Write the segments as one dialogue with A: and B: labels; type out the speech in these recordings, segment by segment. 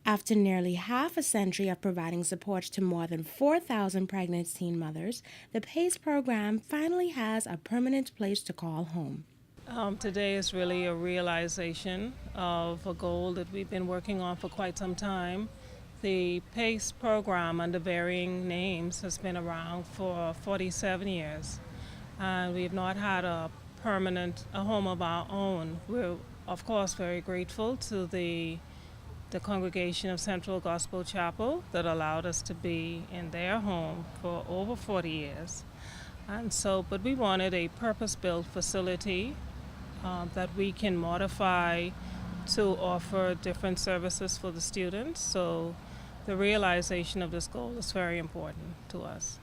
A: After nearly half a century of providing support to more than 4,000 pregnant teen mothers, the PACE program finally has a permanent place to call home.
B: Today is really a realization of a goal that we've been working on for quite some time. The PACE program, under varying names, has been around for 47 years, and we have not had a home of our own. We're, of course, very grateful to the congregation of Central Gospel Chapel that allowed us to be in their home for over 40 years. And so, but we wanted a purpose-built facility that we can modify to offer different services for the students. So the realization of this goal is very important to us.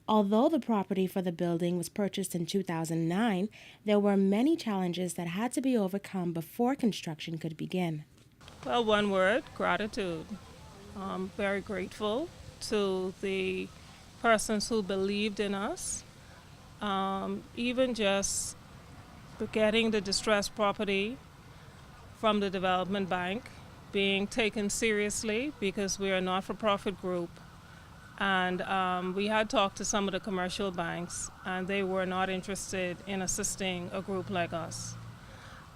A: Although the property for the building was purchased in 2009, there were many challenges that had to be overcome before construction could begin.
B: Well, one word, gratitude. Very grateful to the persons who believed in us. Even just getting the distressed property from the development bank being taken seriously because we are a not-for-profit group. And we had talked to some of the commercial banks, and they were not interested in assisting a group like us.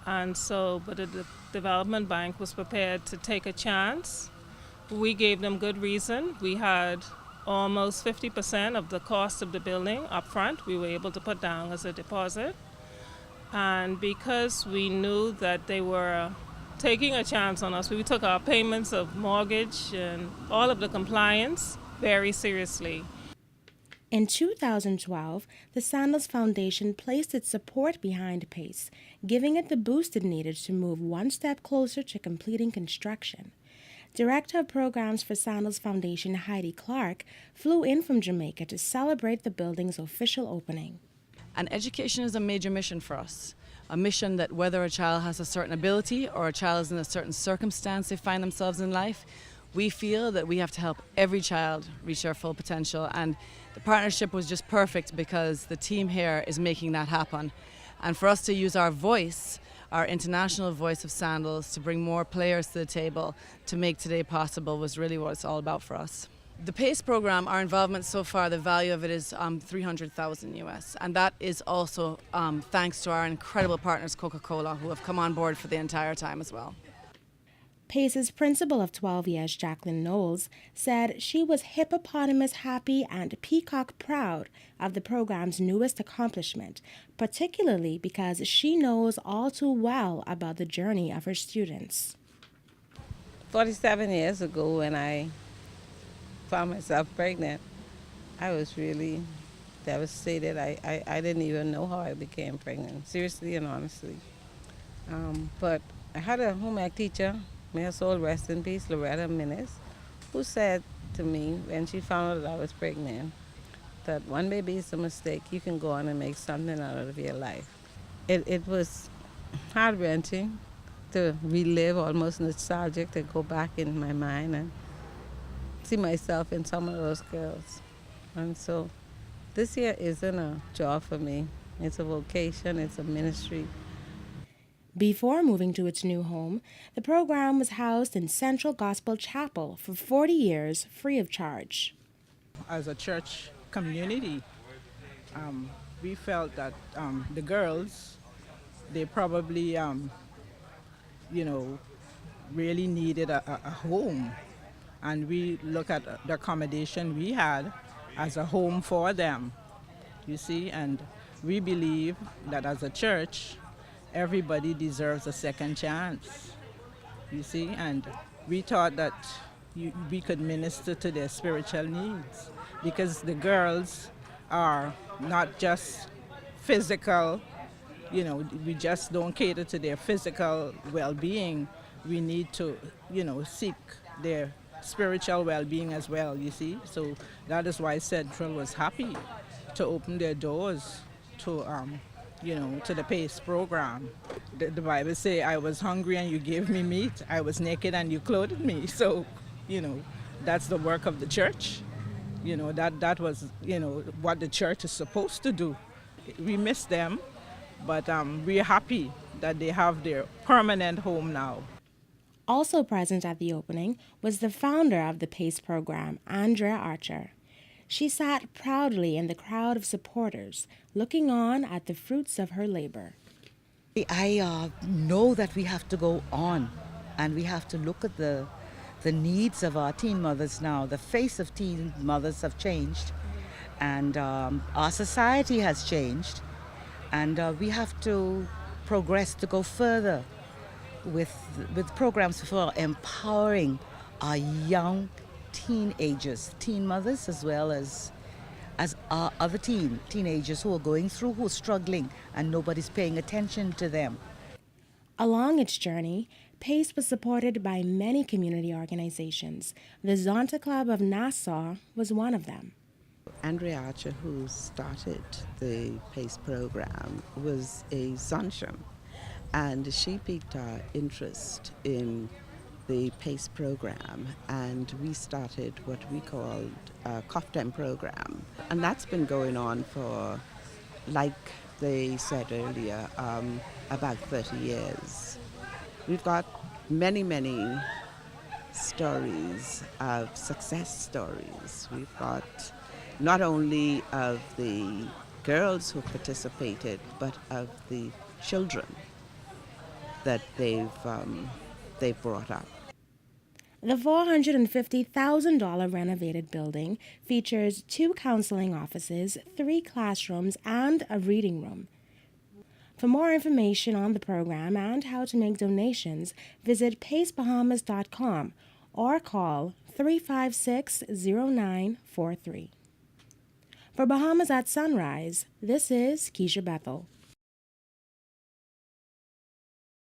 B: And so, but the development bank was prepared to take a chance. We gave them good reason. We had almost 50% of the cost of the building up front we were able to put down as a deposit. And because we knew that they were taking a chance on us, we took our payments of mortgage and all of the compliance very seriously.
A: In 2012, the Sandals Foundation placed its support behind PACE, giving it the boost it needed to move one step closer to completing construction. Director of Programs for Sandals Foundation Heidi Clark flew in from Jamaica to celebrate the building's official opening.
C: And education is a major mission for us. A mission that whether a child has a certain ability or a child is in a certain circumstance they find themselves in life, we feel that we have to help every child reach their full potential. And the partnership was just perfect because the team here is making that happen. And for us to use our voice, our international voice of Sandals, to bring more players to the table to make today possible was really what it's all about for us. The PACE program, our involvement so far, the value of it is $300,000 US, and that is also thanks to our incredible partners, Coca-Cola, who have come on board for the entire time as well.
A: PACE's principal of 12 years, Jacqueline Knowles, said she was hippopotamus happy and peacock proud of the program's newest accomplishment, particularly because she knows all too well about the journey of her students.
D: 47 years ago, when I found myself pregnant, I was really devastated. I didn't even know how I became pregnant, seriously and honestly. But I had a home ec teacher, may her soul rest in peace, Loretta Minnis, who said to me when she found out that I was pregnant, that one baby is a mistake, you can go on and make something out of your life. It was heart-wrenching to relive, almost nostalgic, to go back in my mind and see myself in some of those girls. And so this year isn't a job for me. It's a vocation, it's a ministry.
A: Before moving to its new home, the program was housed in Central Gospel Chapel for 40 years, free of charge.
E: As a church community, we felt that the girls, they probably, really needed a home. And we look at the accommodation we had as a home for them, you see, and we believe that as a church, everybody deserves a second chance, you see, and we thought that we could minister to their spiritual needs because the girls are not just physical, we just don't cater to their physical well-being. We need to, seek their spiritual well-being as well, you see. So that is why Central was happy to open their doors to to the PACE program. The Bible say, I was hungry and you gave me meat. I was naked and you clothed me. So, that's the work of the church. That was, what the church is supposed to do. We miss them, but we're happy that they have their permanent home now.
A: Also present at the opening was the founder of the PACE program, Andrea Archer. She sat proudly in the crowd of supporters, looking on at the fruits of her labor.
F: I know that we have to go on and we have to look at the needs of our teen mothers now. The face of teen mothers have changed, and our society has changed, and we have to progress to go further with programs for empowering our young teenagers, teen mothers, as well as our other teenagers who are struggling, and nobody's paying attention to them.
A: Along its journey, PACE was supported by many community organizations. The Zonta Club of Nassau was one of them.
G: Andrea Archer, who started the PACE program, was a Zonsham, and she piqued our interest in the PACE program, and we started what we called a COFTEM program. And that's been going on for, like they said earlier, about 30 years. We've got many, many stories of success stories. We've got not only of the girls who participated, but of the children that they've brought up.
A: The $450,000 renovated building features 2 counseling offices, 3 classrooms, and a reading room. For more information on the program and how to make donations, visit pacebahamas.com or call 356-0943. For Bahamas at Sunrise, this is Keisha Bethel.